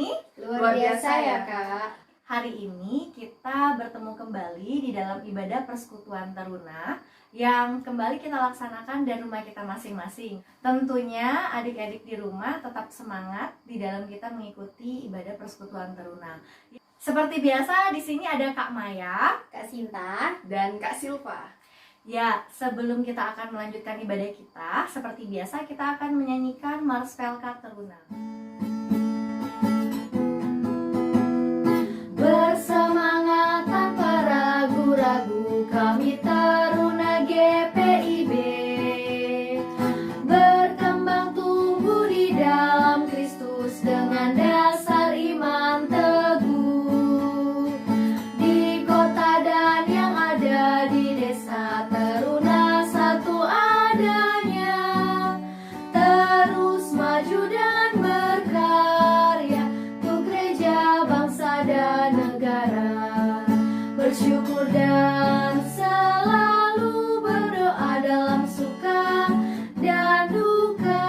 ini Luar biasa ya Kak. Hari ini kita bertemu kembali di dalam ibadah persekutuan teruna yang kembali kita laksanakan dari rumah kita masing-masing. Tentunya adik-adik di rumah tetap semangat di dalam kita mengikuti ibadah persekutuan teruna. Seperti biasa di sini ada Kak Maya, Kak Sinta, dan Kak Silva. Ya, sebelum kita akan melanjutkan ibadah kita, seperti biasa kita akan menyanyikan Mars Pelka Teruna. bersemangat tanpa ragu-ragu kami Taruna GPIB, berkembang tumbuh di dalam Kristus dengan dasar iman teguh. Di kota dan yang ada di desa Teruna satu adanya, terus maju dan berkarya untuk gereja, bangsa dan negara. Bersyukur dan selalu berdoa dalam suka dan duka.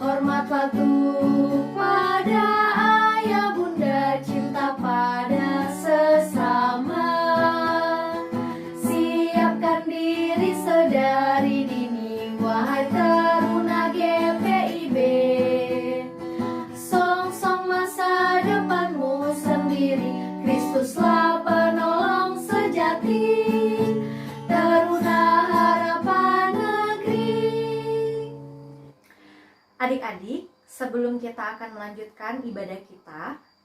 Hormat patuh pada ayah bunda, cinta pada sesama. Siapkan diri sedari dini, wahai Teruna GPIB. Song-song masa depanmu sendiri, Kristuslah penolong sejati. Teruna harapan negeri. Adik-adik, sebelum kita akan melanjutkan ibadah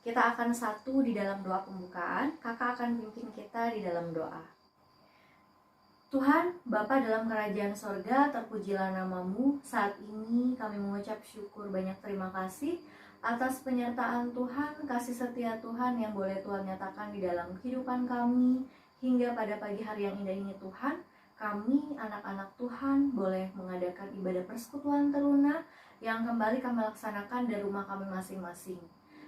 kita akan satu di dalam doa pembukaan. Kakak akan pimpin kita di dalam doa. Tuhan, Bapa dalam kerajaan sorga, terpujilah namamu. Saat ini kami mengucap syukur banyak terima kasih atas penyertaan Tuhan, kasih setia Tuhan yang boleh Tuhan nyatakan di dalam kehidupan kami. Hingga pada pagi hari yang indah ini Tuhan, kami anak-anak Tuhan boleh mengadakan ibadah persekutuan teruna yang kembali kami laksanakan dari rumah kami masing-masing.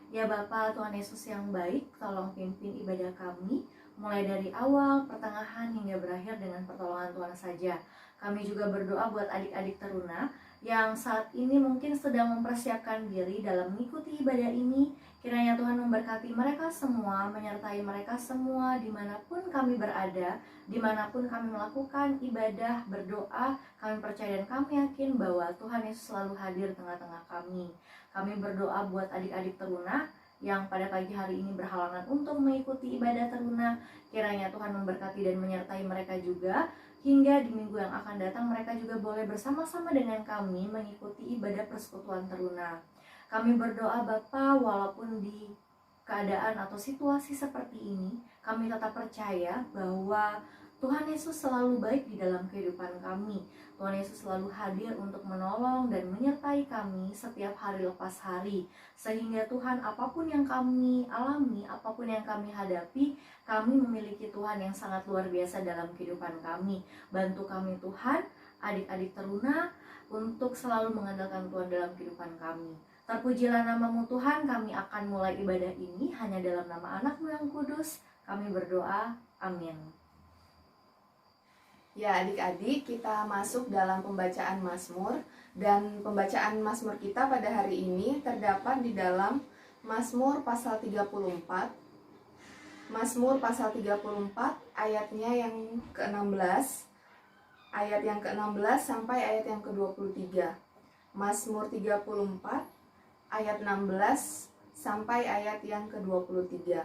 Ya Bapa, Tuhan Yesus yang baik, tolong pimpin ibadah kami mulai dari awal, pertengahan, hingga berakhir dengan pertolongan Tuhan saja. Kami juga berdoa buat adik-adik teruna yang saat ini mungkin sedang mempersiapkan diri dalam mengikuti ibadah ini. Kiranya Tuhan memberkati mereka semua, menyertai mereka semua dimanapun kami berada, dimanapun kami melakukan ibadah, berdoa. Kami percaya dan kami yakin bahwa Tuhan Yesus selalu hadir tengah-tengah kami. Kami berdoa buat adik-adik teruna yang pada pagi hari ini berhalangan untuk mengikuti ibadah teruna. Kiranya Tuhan memberkati dan menyertai mereka juga, hingga di minggu yang akan datang mereka juga boleh bersama-sama dengan kami mengikuti ibadah persekutuan teruna. Kami berdoa Bapa, walaupun di keadaan atau situasi seperti ini, kami tetap percaya bahwa Tuhan Yesus selalu baik di dalam kehidupan kami. Tuhan Yesus selalu hadir untuk menolong dan menyertai kami setiap hari lepas hari. Sehingga Tuhan, apapun yang kami alami, apapun yang kami hadapi, kami memiliki Tuhan yang sangat luar biasa dalam kehidupan kami. Bantu kami Tuhan, adik-adik teruna, untuk selalu mengandalkan Tuhan dalam kehidupan kami. Terpujilah namamu Tuhan, kami akan mulai ibadah ini hanya dalam nama anakmu yang kudus. Kami berdoa, amin. Ya adik-adik, kita masuk dalam pembacaan Mazmur. Dan pembacaan Mazmur kita pada hari ini terdapat di dalam Mazmur pasal 34. Mazmur pasal 34 ayatnya yang ke-16, ayat yang ke-16 sampai ayat yang ke-23. Mazmur 34 ayat 16 sampai ayat yang ke-23.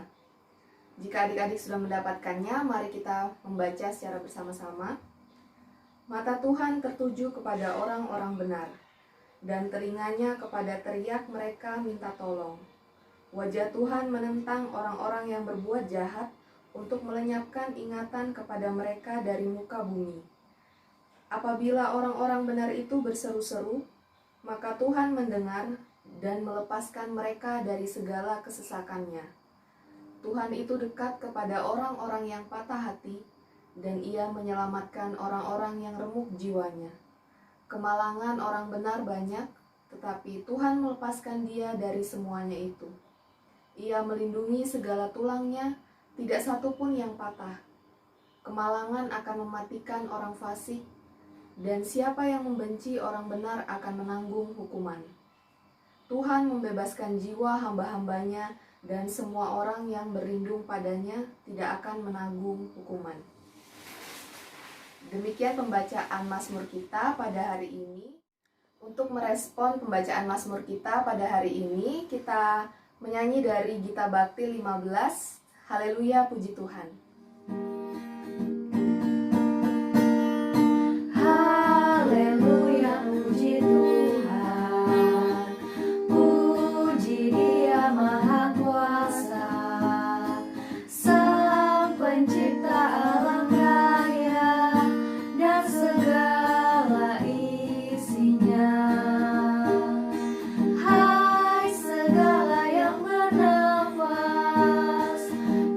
Jika adik-adik sudah mendapatkannya, mari kita membaca secara bersama-sama. Mata Tuhan tertuju kepada orang-orang benar, dan telinganya kepada teriak mereka minta tolong. Wajah Tuhan menentang orang-orang yang berbuat jahat untuk melenyapkan ingatan kepada mereka dari muka bumi. Apabila orang-orang benar itu berseru-seru, maka Tuhan mendengar dan melepaskan mereka dari segala kesesakannya. Tuhan itu dekat kepada orang-orang yang patah hati, dan Ia menyelamatkan orang-orang yang remuk jiwanya. Kemalangan orang benar banyak, tetapi Tuhan melepaskan dia dari semuanya itu. Ia melindungi segala tulangnya, tidak satu pun yang patah. Kemalangan akan mematikan orang fasik, dan siapa yang membenci orang benar akan menanggung hukuman. Tuhan membebaskan jiwa hamba-hambanya dan semua orang yang berlindung padanya tidak akan menanggung hukuman. Demikian pembacaan Mazmur kita pada hari ini. Untuk merespon pembacaan Mazmur kita pada hari ini, kita menyanyi dari Gita Bakti 15, Haleluya Puji Tuhan. Haleluya, puji Tuhan, puji Dia Maha Kuasa, Sang Pencipta alam raya dan segala isinya. Hai segala yang bernafas,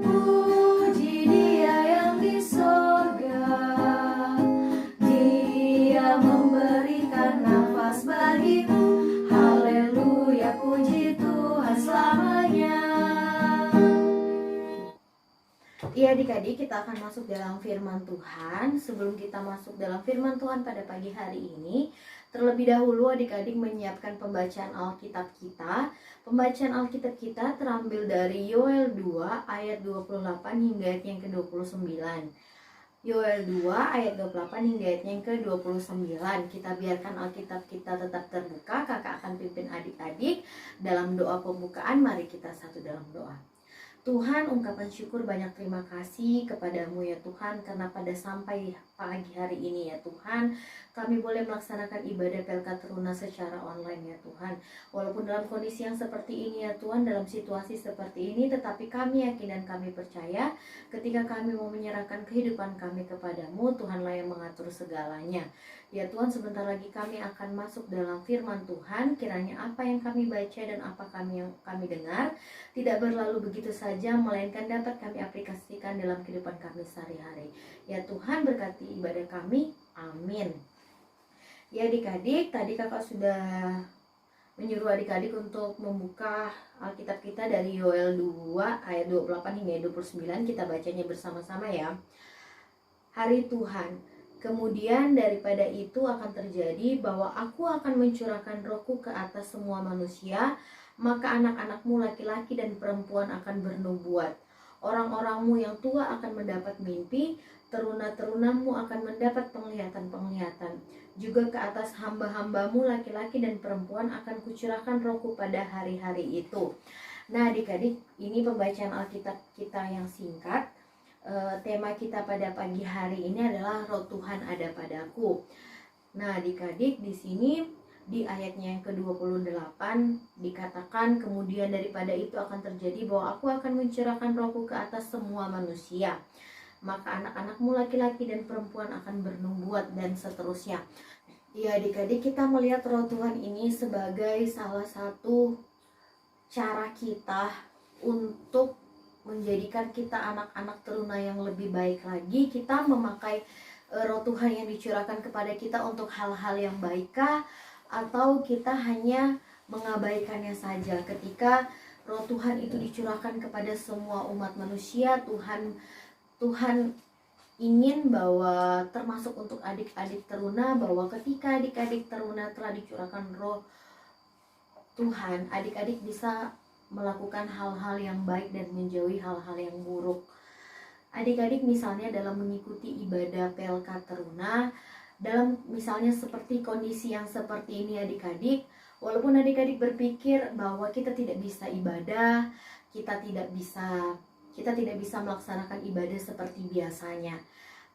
puji Dia yang di sorga. Dia memberikan nafas bagimu. Haleluya, puji Tuhan selamanya. Iya adik-adik, kita akan masuk dalam firman Tuhan. Sebelum kita masuk dalam firman Tuhan pada pagi hari ini, terlebih dahulu adik-adik menyiapkan pembacaan Alkitab kita. Pembacaan Alkitab kita terambil dari Yoel 2 ayat 28 hingga ayat yang ke-29. Yoel 2 ayat 28 hingga ayat yang ke-29. Kita biarkan Alkitab kita tetap terbuka. Kakak akan pimpin adik-adik dalam doa pembukaan. Mari kita satu dalam doa. Tuhan, ungkapan syukur banyak terima kasih kepadamu ya Tuhan, karena pada sampai pagi hari ini ya Tuhan, kami boleh melaksanakan ibadah PLK Teruna secara online ya Tuhan. Walaupun dalam kondisi yang seperti ini ya Tuhan, dalam situasi seperti ini, tetapi kami yakin dan kami percaya ketika kami mau menyerahkan kehidupan kami kepadamu, Tuhanlah yang mengatur segalanya. Ya Tuhan, sebentar lagi kami akan masuk dalam firman Tuhan. Kiranya apa yang kami baca dan apa yang kami dengar tidak berlalu begitu saja, melainkan dapat kami aplikasikan dalam kehidupan kami sehari-hari. Ya Tuhan, berkati ibadah kami. Amin. Ya adik-adik, tadi kakak sudah menyuruh adik-adik untuk membuka Alkitab kita dari Yoel 2 ayat 28 hingga 29. Kita bacanya bersama-sama ya. Hari Tuhan. Kemudian daripada itu akan terjadi bahwa aku akan mencurahkan rohku ke atas semua manusia, maka anak-anakmu laki-laki dan perempuan akan bernubuat. Orang-orangmu yang tua akan mendapat mimpi, teruna-terunamu akan mendapat penglihatan-penglihatan. Juga ke atas hamba-hambamu laki-laki dan perempuan akan kucurahkan rohku pada hari-hari itu. Nah adik-adik, ini pembacaan Alkitab kita yang singkat. Tema kita pada pagi hari ini adalah Roh Tuhan ada padaku. Nah adik-adik, di sini di ayatnya yang ke-28 dikatakan kemudian daripada itu akan terjadi bahwa aku akan mencurahkan rohku ke atas semua manusia, maka anak-anakmu laki-laki dan perempuan akan bernubuat, dan seterusnya. Ya adik-adik, kita melihat Roh Tuhan ini sebagai salah satu cara kita untuk menjadikan kita anak-anak teruna yang lebih baik lagi. Kita memakai Roh Tuhan yang dicurahkan kepada kita untuk hal-hal yang baikkah, atau kita hanya mengabaikannya saja. Ketika Roh Tuhan itu dicurahkan kepada semua umat manusia, Tuhan ingin bahwa termasuk untuk adik-adik teruna, bahwa ketika adik-adik teruna telah dicurahkan Roh Tuhan, adik-adik bisa melakukan hal-hal yang baik dan menjauhi hal-hal yang buruk. Adik-adik misalnya dalam mengikuti ibadah PLK Teruna, dalam misalnya seperti kondisi yang seperti ini adik-adik, walaupun adik-adik berpikir bahwa kita tidak bisa ibadah, kita tidak bisa melaksanakan ibadah seperti biasanya,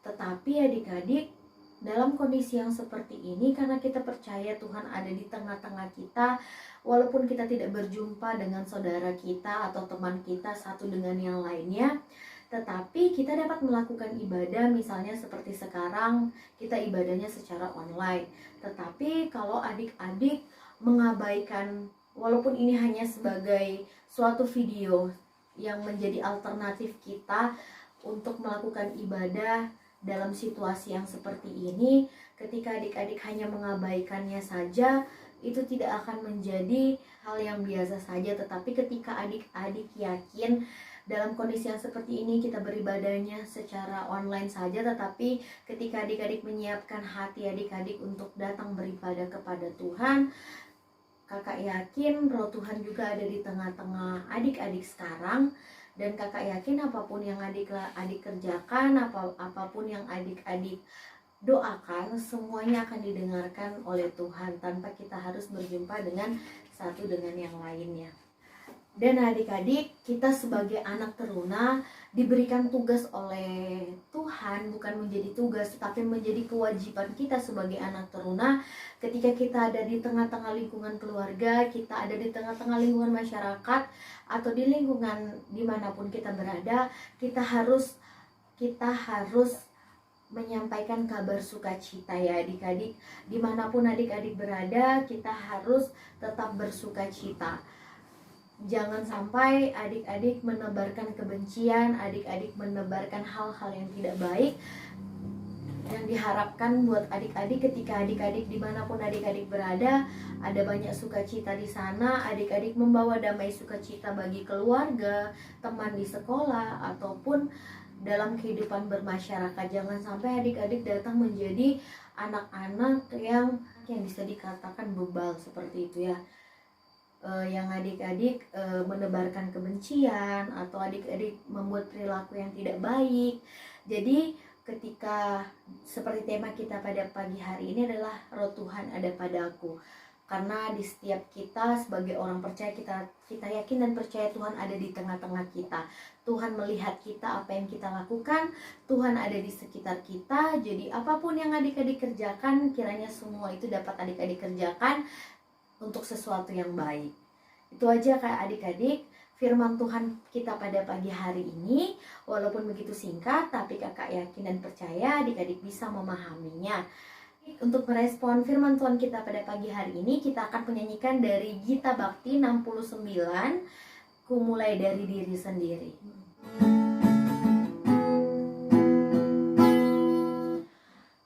tetapi adik-adik dalam kondisi yang seperti ini, karena kita percaya Tuhan ada di tengah-tengah kita, walaupun kita tidak berjumpa dengan saudara kita atau teman kita satu dengan yang lainnya, tetapi kita dapat melakukan ibadah misalnya seperti sekarang kita ibadahnya secara online. Tetapi kalau adik-adik mengabaikan, walaupun ini hanya sebagai suatu video yang menjadi alternatif kita untuk melakukan ibadah dalam situasi yang seperti ini, ketika adik-adik hanya mengabaikannya saja, itu tidak akan menjadi hal yang biasa saja. Tetapi ketika adik-adik yakin dalam kondisi yang seperti ini kita beribadahnya secara online saja, tetapi ketika adik-adik menyiapkan hati adik-adik untuk datang beribadah kepada Tuhan, Kakak yakin roh Tuhan juga ada di tengah-tengah adik-adik sekarang, dan kakak yakin apapun yang adik-adik kerjakan, apapun yang adik-adik doakan, semuanya akan didengarkan oleh Tuhan tanpa kita harus berjumpa dengan satu dengan yang lainnya. Dan adik-adik, kita sebagai anak teruna diberikan tugas oleh Tuhan, bukan menjadi tugas tetapi menjadi kewajiban kita sebagai anak teruna. Ketika kita ada di tengah-tengah lingkungan keluarga, kita ada di tengah-tengah lingkungan masyarakat, atau di lingkungan dimanapun kita berada, kita harus menyampaikan kabar sukacita ya adik-adik. Dimanapun adik-adik berada, kita harus tetap bersukacita. Jangan sampai adik-adik menebarkan kebencian, adik-adik menebarkan hal-hal yang tidak baik. Yang diharapkan buat adik-adik, ketika adik-adik dimanapun adik-adik berada, ada banyak sukacita di sana. Adik-adik membawa damai sukacita bagi keluarga, teman di sekolah, ataupun dalam kehidupan bermasyarakat. Jangan sampai adik-adik datang menjadi anak-anak yang bisa dikatakan bebal seperti itu ya. Yang adik-adik menebarkan kebencian, atau adik-adik membuat perilaku yang tidak baik. Jadi ketika seperti tema kita pada pagi hari ini adalah roh Tuhan ada padaku, karena di setiap kita sebagai orang percaya, kita yakin dan percaya Tuhan ada di tengah-tengah kita. Tuhan melihat kita, apa yang kita lakukan, Tuhan ada di sekitar kita. Jadi apapun yang adik-adik kerjakan, kiranya semua itu dapat adik-adik kerjakan untuk sesuatu yang baik. Itu aja Kak adik-adik firman Tuhan kita pada pagi hari ini. Walaupun begitu singkat, tapi kakak yakin dan percaya adik-adik bisa memahaminya. Untuk merespon firman Tuhan kita pada pagi hari ini, kita akan menyanyikan dari Gita Bakti 69, Ku Mulai Dari Diri Sendiri.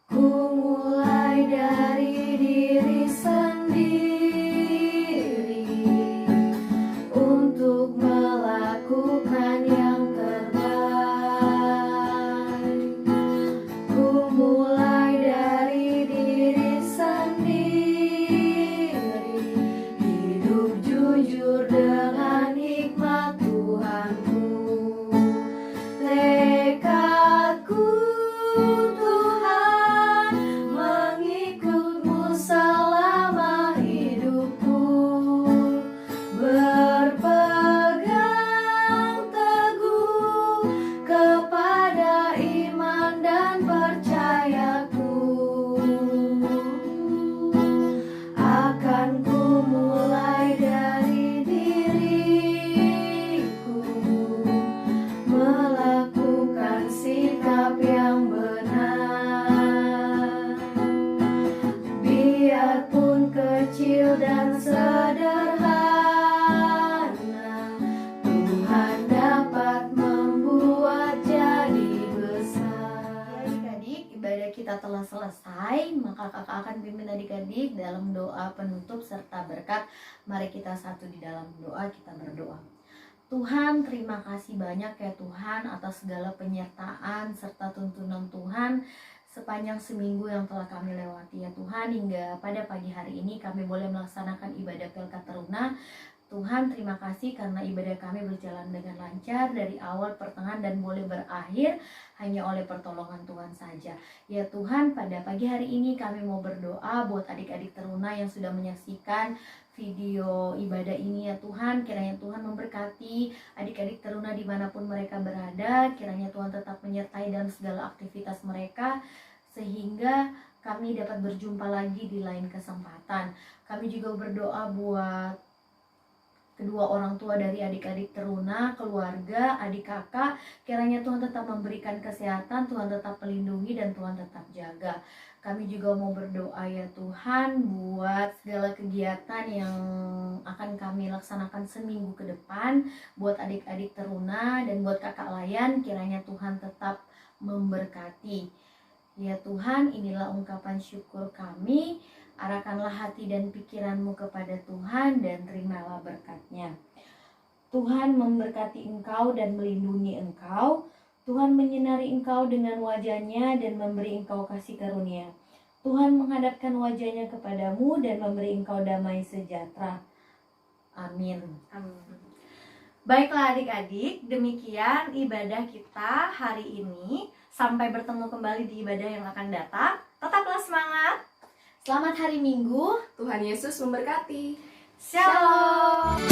Ku mulai dari diri sendiri untuk melakukan yang terbaik. Ku mulai dari diri sendiri, hidup jujur dengan hikmat Tuhanku. Tekadku Tuhan mengikutmu selama hidupku, berpegang teguh kepada iman dan percayaku. Akan ku mulai dari diriku, melakukan sikap yang benar, biarpun kecil dan sederhana, Tuhan dapat membuat jadi besar. Adik-adik, ibadah kita telah selesai, maka kakak akan pimpin adik-adik dalam doa penutup serta berkat. Mari kita satu di dalam doa, kita berdoa. Tuhan, terima kasih banyak ya Tuhan atas segala penyertaan serta tuntunan Tuhan sepanjang seminggu yang telah kami lewati ya Tuhan, hingga pada pagi hari ini kami boleh melaksanakan ibadah Pelkat Teruna. Tuhan, terima kasih karena ibadah kami berjalan dengan lancar dari awal, pertengahan, dan boleh berakhir hanya oleh pertolongan Tuhan saja. Ya Tuhan, pada pagi hari ini kami mau berdoa buat adik-adik teruna yang sudah menyaksikan video ibadah ini ya Tuhan. Kiranya Tuhan memberkati adik-adik teruna dimanapun mereka berada. Kiranya Tuhan tetap menyertai dalam segala aktivitas mereka, sehingga kami dapat berjumpa lagi di lain kesempatan. Kami juga berdoa buat kedua orang tua dari adik-adik teruna, keluarga, adik kakak. Kiranya Tuhan tetap memberikan kesehatan, Tuhan tetap melindungi, dan Tuhan tetap jaga. Kami juga mau berdoa ya Tuhan buat segala kegiatan yang akan kami laksanakan seminggu ke depan, buat adik-adik teruna dan buat kakak layan. Kiranya Tuhan tetap memberkati. Ya Tuhan, inilah ungkapan syukur kami. Arahkanlah hati dan pikiranmu kepada Tuhan dan terimalah berkatnya. Tuhan memberkati engkau dan melindungi engkau. Tuhan menyinari engkau dengan wajah-Nya dan memberi engkau kasih karunia. Tuhan menghadapkan wajahnya kepadamu dan memberi engkau damai sejahtera. Amin. Baiklah adik-adik, demikian ibadah kita hari ini. Sampai bertemu kembali di ibadah yang akan datang. Tetaplah semangat. Selamat hari Minggu. Tuhan Yesus memberkati. Shalom.